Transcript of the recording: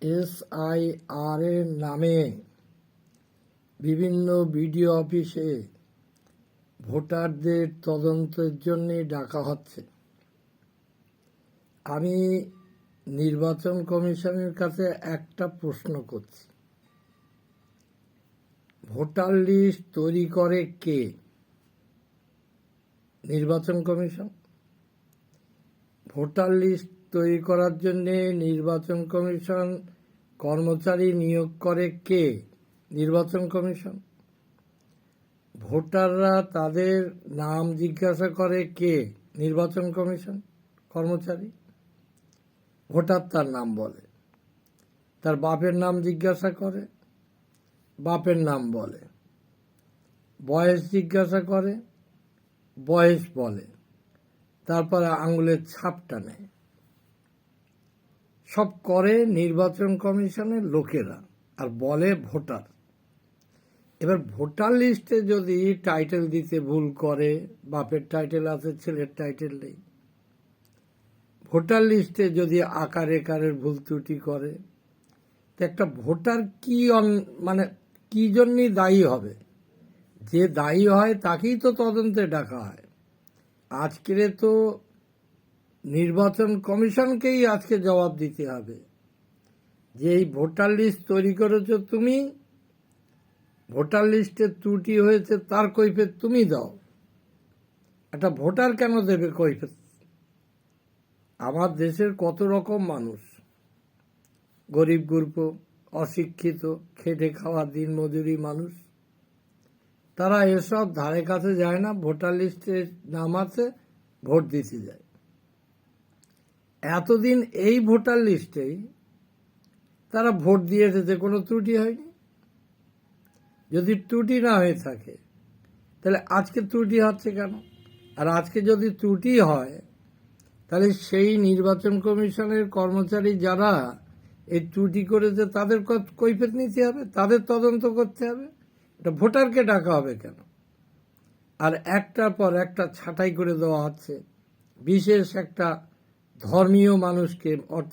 SIR এর নামে বিভিন্ন বিডিও অফিসে ভোটারদের তদন্তের জন্য ডাকা হচ্ছে। আমি নির্বাচন কমিশনের কাছে একটা প্রশ্ন করছি, ভোটার লিস্ট তৈরি করে কে? নির্বাচন কমিশন। ভোটার লিস্ট তৈরি করার জন্য নির্বাচন কমিশন কর্মচারী নিয়োগ করে কে? নির্বাচন কমিশন। ভোটাররা তাদের নাম জিজ্ঞাসা করে কে? নির্বাচন কমিশন কর্মচারী। ভোটার তার নাম বলে, তার বাপের নাম জিজ্ঞাসা করে, বাপের নাম বলে, বয়স জিজ্ঞাসা করে, বয়স বলে, তারপরে আঙুলের ছাপটা নেয়। সব করে নির্বাচন কমিশনের লোকেরা, আর বলে ভোটার। এবার ভোটার লিস্টে যদি টাইটেল দিতে ভুল করে, বাপের টাইটেল আছে, ছেলের টাইটেল নেই, ভোটার লিস্টে যদি আকার একারের ভুল ত্রুটি করে, তো একটা ভোটার মানে কি জন্যই দায়ী হবে? যে দায়ী হয় তাকেই তো তদন্তে ডাকা হয়। আজকের তো নির্বাচন কমিশনকেই আজকে জবাব দিতে হবে যে এই ভোটার লিস্ট তৈরি করেছো তুমি, ভোটার লিস্টে ত্রুটি হয়েছে তার কৈফিয়ত তুমি দাও। একটা ভোটার কেন দেবে কৈফিয়ত? আমার দেশের কত রকম মানুষ, গরিব গুরব, অশিক্ষিত, খেটে খাওয়া দিনমজুরি মানুষ, তারা এসব ধারে কাছে যায় না। ভোটার লিস্টে নাম আছে, ভোট দিতে যায়। এতদিন এই ভোটার লিস্টেই তারা ভোট দিয়ে এসেছে, কোনো ত্রুটি হয়নি। যদি ত্রুটি না হয়ে থাকে তাহলে আজকে ত্রুটি হচ্ছে কেন? আর আজকে যদি ত্রুটি হয় তাহলে সেই নির্বাচন কমিশনের কর্মচারী যারা এই ত্রুটি করেছে তাদের কৈফিয়ত নিতে হবে, তাদের তদন্ত করতে হবে। এটা ভোটারকে ডাকা হবে কেন? আর একটার পর একটা ছাঁটাই করে দেওয়া হচ্ছে। বিশেষ একটা ধর্মীয় মানুষকে, অর্থাৎ